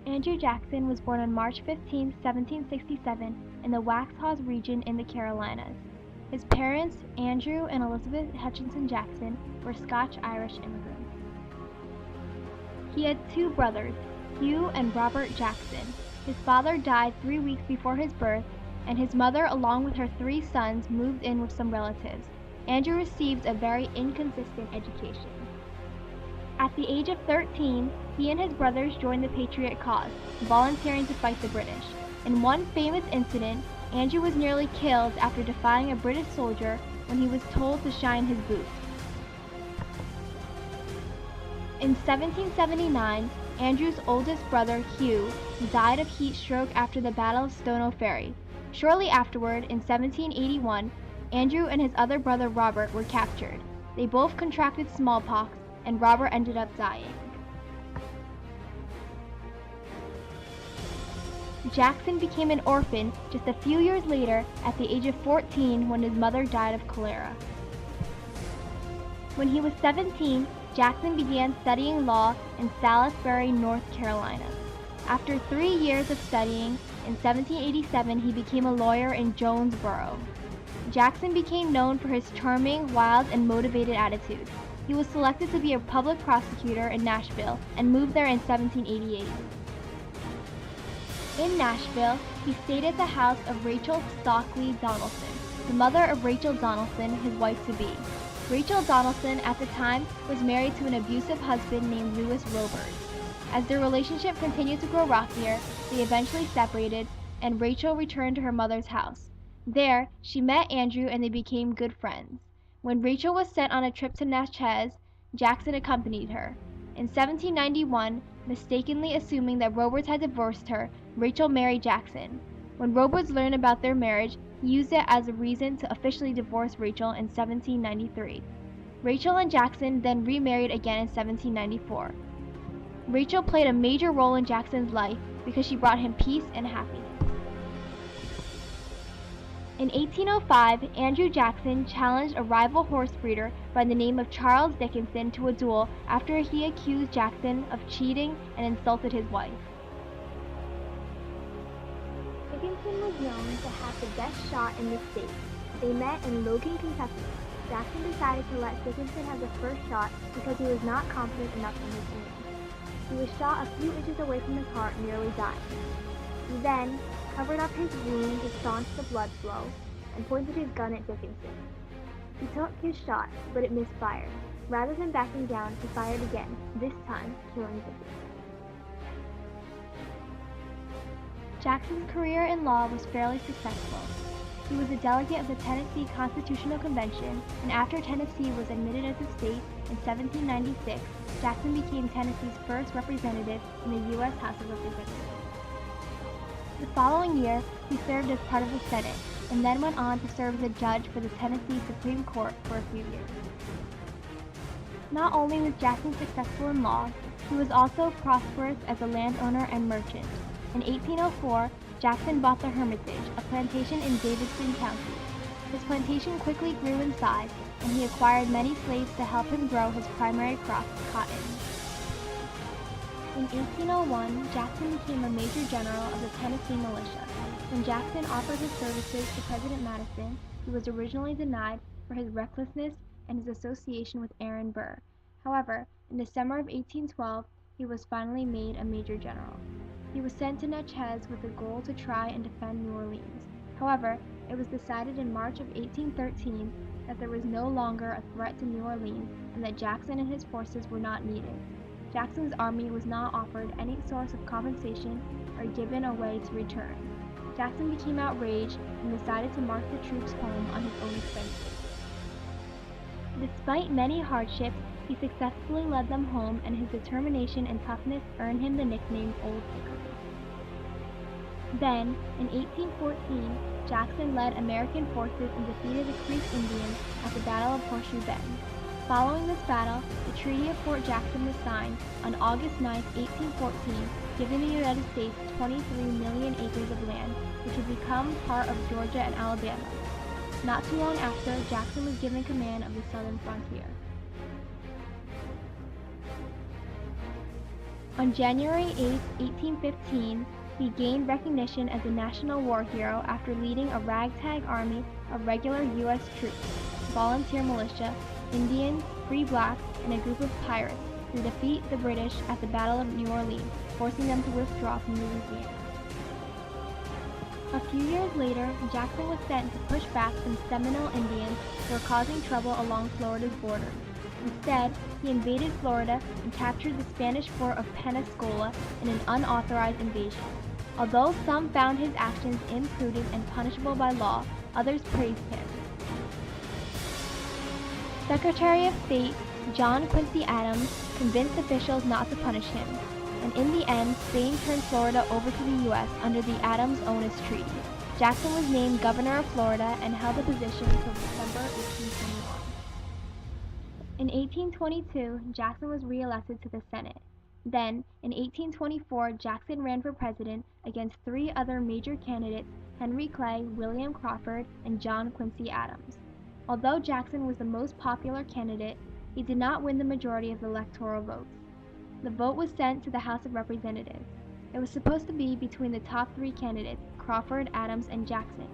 Andrew Jackson was born on March 15, 1767, in the Waxhaws region in the Carolinas. His parents, Andrew and Elizabeth Hutchinson Jackson, were Scotch-Irish immigrants. He had two brothers, Hugh and Robert Jackson. His father died 3 weeks before his birth, and his mother, along with her 3 sons, moved in with some relatives. Andrew received a very inconsistent education. At the age of 13, he and his brothers joined the Patriot cause, volunteering to fight the British. In one famous incident, Andrew was nearly killed after defying a British soldier when he was told to shine his boots. In 1779, Andrew's oldest brother, Hugh, died of heat stroke after the Battle of Stono Ferry. Shortly afterward, in 1781, Andrew and his other brother Robert were captured. They both contracted smallpox, and Robert ended up dying. Jackson became an orphan just a few years later at the age of 14 when his mother died of cholera. When he was 17, Jackson began studying law in Salisbury, North Carolina. After 3 years of studying, in 1787 he became a lawyer in Jonesboro. Jackson became known for his charming, wild, and motivated attitude. He was selected to be a public prosecutor in Nashville and moved there in 1788. In Nashville, he stayed at the house of Rachel Stockley Donaldson, the mother of Rachel Donaldson, his wife-to-be. Rachel Donaldson, at the time, was married to an abusive husband named Louis Roberts. As their relationship continued to grow rockier, they eventually separated, and Rachel returned to her mother's house. There, she met Andrew and they became good friends. When Rachel was sent on a trip to Natchez, Jackson accompanied her. In 1791, mistakenly assuming that Roberts had divorced her, Rachel married Jackson. When Roberts learned about their marriage, he used it as a reason to officially divorce Rachel in 1793. Rachel and Jackson then remarried again in 1794. Rachel played a major role in Jackson's life because she brought him peace and happiness. In 1805, Andrew Jackson challenged a rival horse breeder by the name of Charles Dickinson to a duel after he accused Jackson of cheating and insulted his wife. Dickinson was known to have the best shot in the state. They met in Logan, Kentucky. Jackson decided to let Dickinson have the first shot because he was not confident enough in his aim. He was shot a few inches away from his heart, nearly dying. He then covered up his wound to staunch the blood flow and pointed his gun at Dickinson. He took his shot, but it misfired. Rather than backing down, he fired again, this time killing Dickinson. Jackson's career in law was fairly successful. He was a delegate of the Tennessee Constitutional Convention, and after Tennessee was admitted as a state in 1796, Jackson became Tennessee's first representative in the U.S. House of Representatives. The following year, he served as part of the Senate, and then went on to serve as a judge for the Tennessee Supreme Court for a few years. Not only was Jackson successful in law, he was also prosperous as a landowner and merchant. In 1804, Jackson bought the Hermitage, a plantation in Davidson County. His plantation quickly grew in size, and he acquired many slaves to help him grow his primary crop, cotton. In 1801, Jackson became a major general of the Tennessee militia. When Jackson offered his services to President Madison, he was originally denied for his recklessness and his association with Aaron Burr. However, in December of 1812, he was finally made a major general. He was sent to Natchez with the goal to try and defend New Orleans. However, it was decided in March of 1813 that there was no longer a threat to New Orleans and that Jackson and his forces were not needed. Jackson's army was not offered any source of compensation or given a way to return. Jackson became outraged and decided to march the troops home on his own expenses. Despite many hardships, he successfully led them home, and his determination and toughness earned him the nickname Old Hickory. Then, in 1814, Jackson led American forces and defeated the Creek Indians at the Battle of Horseshoe Bend. Following this battle, the Treaty of Fort Jackson was signed on August 9, 1814, giving the United States 23 million acres of land, which would become part of Georgia and Alabama. Not too long after, Jackson was given command of the southern frontier. On January 8, 1815, he gained recognition as a national war hero after leading a ragtag army of regular U.S. troops, volunteer militia, Indians, free blacks, and a group of pirates to defeat the British at the Battle of New Orleans, forcing them to withdraw from Louisiana. A few years later, Jackson was sent to push back some Seminole Indians who were causing trouble along Florida's borders. Instead, he invaded Florida and captured the Spanish fort of Pensacola in an unauthorized invasion. Although some found his actions imprudent and punishable by law, others praised him. Secretary of State John Quincy Adams convinced officials not to punish him, and in the end, Spain turned Florida over to the U.S. under the Adams-Onis Treaty. Jackson was named governor of Florida and held the position until December 1821. In 1822, Jackson was re-elected to the Senate. Then, in 1824, Jackson ran for president against three other major candidates, Henry Clay, William Crawford, and John Quincy Adams. Although Jackson was the most popular candidate, he did not win the majority of the electoral votes. The vote was sent to the House of Representatives. It was supposed to be between the top three candidates, Crawford, Adams, and Jackson.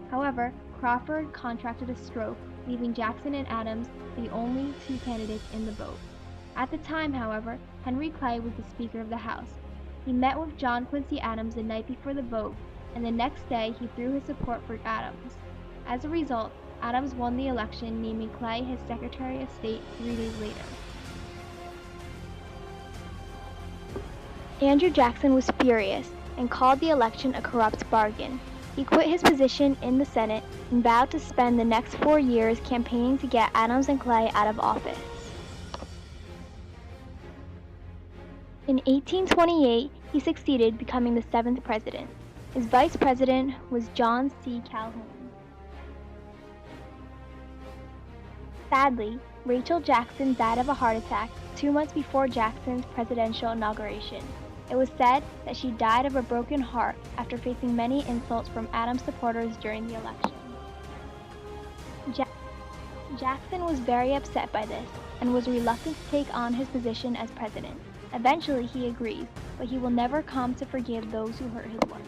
However, Crawford contracted a stroke, leaving Jackson and Adams the only two candidates in the vote. At the time, however, Henry Clay was the Speaker of the House. He met with John Quincy Adams the night before the vote, and the next day he threw his support for Adams. As a result, Adams won the election, naming Clay his Secretary of State 3 days later. Andrew Jackson was furious and called the election a corrupt bargain. He quit his position in the Senate and vowed to spend the next 4 years campaigning to get Adams and Clay out of office. In 1828, he succeeded, becoming the 7th president. His vice president was John C. Calhoun. Sadly, Rachel Jackson died of a heart attack 2 months before Jackson's presidential inauguration. It was said that she died of a broken heart after facing many insults from Adams supporters during the election. Jackson was very upset by this and was reluctant to take on his position as president. Eventually he agrees, but he will never come to forgive those who hurt his wife.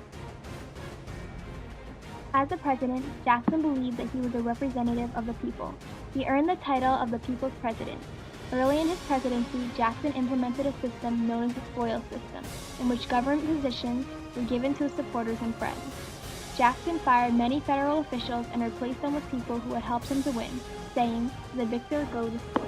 As a president, Jackson believed that he was a representative of the people. He earned the title of the People's President. Early in his presidency, Jackson implemented a system known as the spoils system, in which government positions were given to his supporters and friends. Jackson fired many federal officials and replaced them with people who had helped him to win, saying, "The victor go the spoils."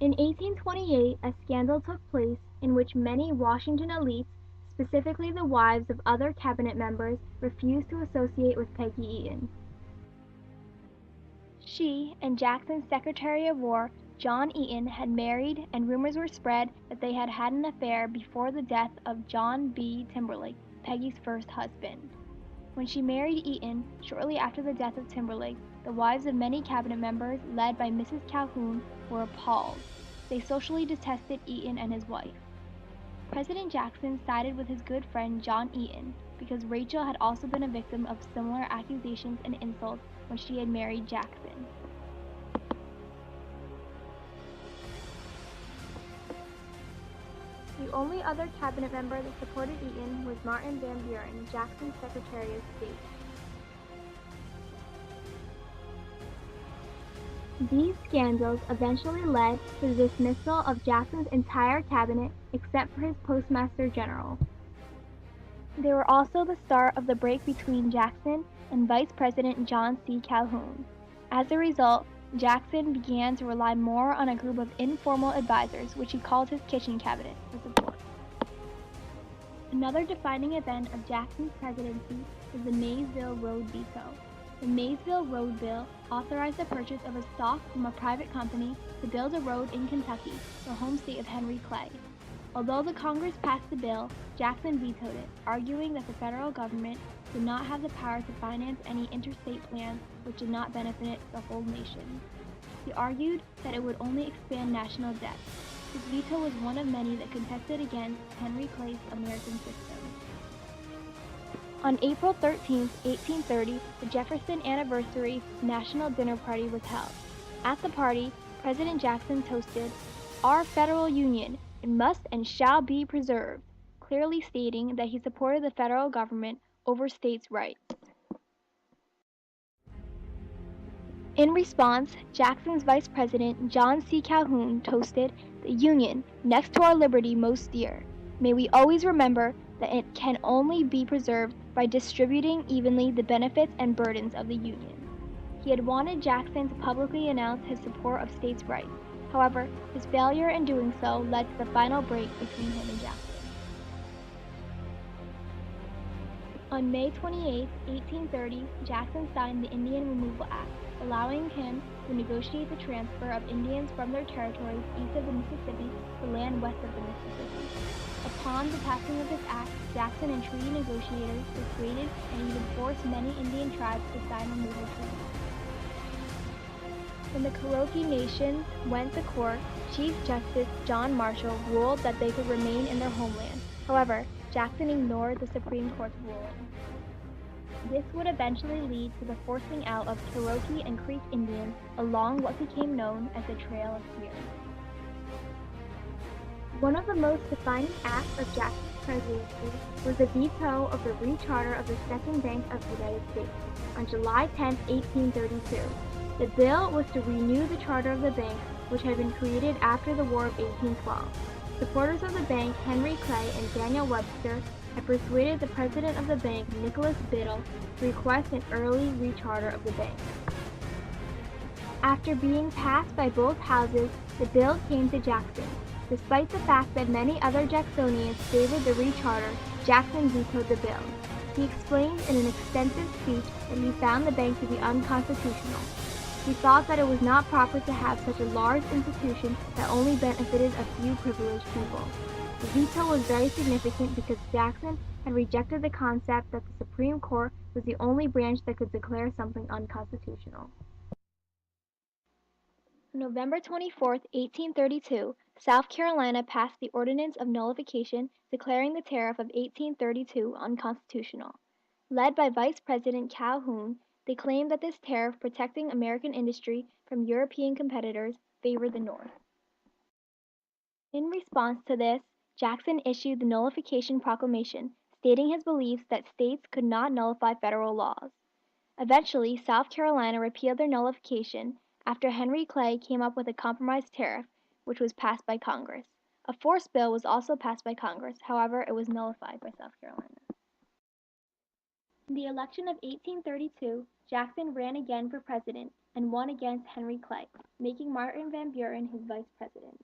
In 1828, a scandal took place in which many Washington elites, specifically the wives of other cabinet members, refused to associate with Peggy Eaton. She and Jackson's Secretary of War, John Eaton, had married, and rumors were spread that they had had an affair before the death of John B. Timberlake, Peggy's first husband. When she married Eaton, shortly after the death of Timberlake, the wives of many cabinet members, led by Mrs. Calhoun, were appalled. They socially detested Eaton and his wife. President Jackson sided with his good friend John Eaton because Rachel had also been a victim of similar accusations and insults when she had married Jackson. The only other cabinet member that supported Eaton was Martin Van Buren, Jackson's Secretary of State. These scandals eventually led to the dismissal of Jackson's entire cabinet except for his Postmaster General. They were also the start of the break between Jackson and Vice President John C. Calhoun. As a result, Jackson began to rely more on a group of informal advisors, which he called his kitchen cabinet, for support. Another defining event of Jackson's presidency was the Maysville Road Veto. The Maysville Road Bill authorized the purchase of a stock from a private company to build a road in Kentucky, the home state of Henry Clay. Although the Congress passed the bill, Jackson vetoed it, arguing that the federal government did not have the power to finance any interstate plans which did not benefit the whole nation. He argued that it would only expand national debt. His veto was one of many that contested against Henry Clay's American system. On April 13, 1830, the Jefferson Anniversary National Dinner Party was held. At the party, President Jackson toasted, our federal union and must and shall be preserved," clearly stating that he supported the federal government over states' rights. In response, Jackson's vice president, John C. Calhoun, toasted, "The Union, next to our liberty most dear. May we always remember that it can only be preserved by distributing evenly the benefits and burdens of the Union." He had wanted Jackson to publicly announce his support of states' rights. However, his failure in doing so led to the final break between him and Jackson. On May 28, 1830, Jackson signed the Indian Removal Act, allowing him to negotiate the transfer of Indians from their territories east of the Mississippi to land west of the Mississippi. Upon the passing of this act, Jackson and treaty negotiators persuaded and even forced many Indian tribes to sign removal treaties. When the Cherokee nations went to court, Chief Justice John Marshall ruled that they could remain in their homeland. However, Jackson ignored the Supreme Court's ruling. This would eventually lead to the forcing out of Cherokee and Creek Indians along what became known as the Trail of Tears. One of the most defining acts of Jackson's presidency was the veto of the recharter of the Second Bank of the United States on July 10, 1832. The bill was to renew the charter of the bank, which had been created after the War of 1812. Supporters of the bank, Henry Clay and Daniel Webster, had persuaded the president of the bank, Nicholas Biddle, to request an early recharter of the bank. After being passed by both houses, the bill came to Jackson. Despite the fact that many other Jacksonians favored the recharter, Jackson vetoed the bill. He explained in an extensive speech that he found the bank to be unconstitutional. He thought that it was not proper to have such a large institution that only benefited a few privileged people. The veto was very significant because Jackson had rejected the concept that the Supreme Court was the only branch that could declare something unconstitutional. On November 24, 1832, South Carolina passed the Ordinance of Nullification declaring the tariff of 1832 unconstitutional. Led by Vice President Calhoun, they claimed that this tariff protecting American industry from European competitors favored the North. In response to this, Jackson issued the Nullification Proclamation, stating his beliefs that states could not nullify federal laws. Eventually, South Carolina repealed their nullification after Henry Clay came up with a compromise tariff, which was passed by Congress. A force bill was also passed by Congress, however, it was nullified by South Carolina. In the election of 1832, Jackson ran again for president and won against Henry Clay, making Martin Van Buren his vice president.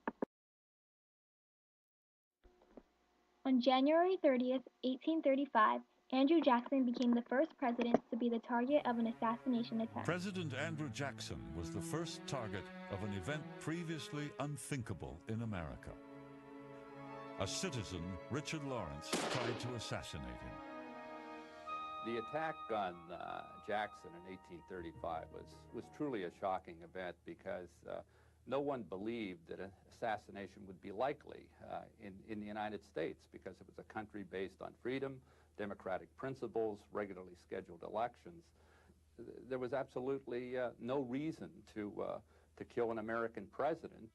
On January 30, 1835, Andrew Jackson became the first president to be the target of an assassination attempt. President Andrew Jackson was the first target of an event previously unthinkable in America. A citizen, Richard Lawrence, tried to assassinate him. The attack on Jackson in 1835 was truly a shocking event because no one believed that an assassination would be likely in the United States because it was a country based on freedom, democratic principles, regularly scheduled elections. There was absolutely no reason to kill an American president.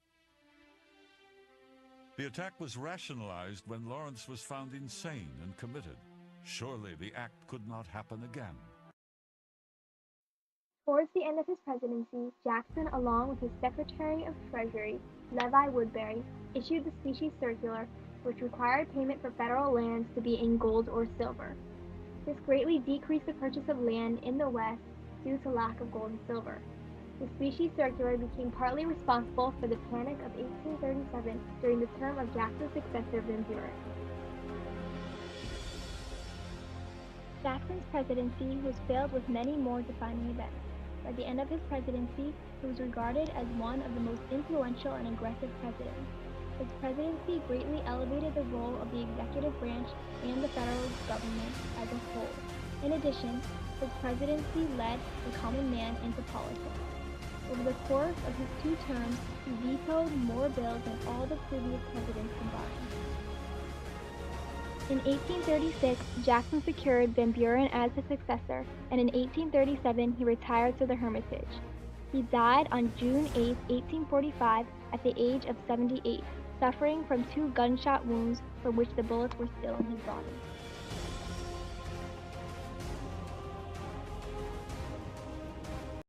The attack was rationalized when Lawrence was found insane and committed. Surely the act could not happen again. Towards the end of his presidency, Jackson, along with his Secretary of Treasury, Levi Woodbury, issued the Specie Circular, which required payment for federal lands to be in gold or silver. This greatly decreased the purchase of land in the West due to lack of gold and silver. The Specie Circular became partly responsible for the Panic of 1837 during the term of Jackson's successor, Van Buren. Jackson's presidency was filled with many more defining events. By the end of his presidency, he was regarded as one of the most influential and aggressive presidents. His presidency greatly elevated the role of the executive branch and the federal government as a whole. In addition, his presidency led the common man into politics. Over the course of his 2 terms, he vetoed more bills than all the previous presidents combined. In 1836, Jackson secured Van Buren as his successor, and in 1837 he retired to the Hermitage. He died on June 8, 1845, at the age of 78, suffering from 2 gunshot wounds from which the bullets were still in his body.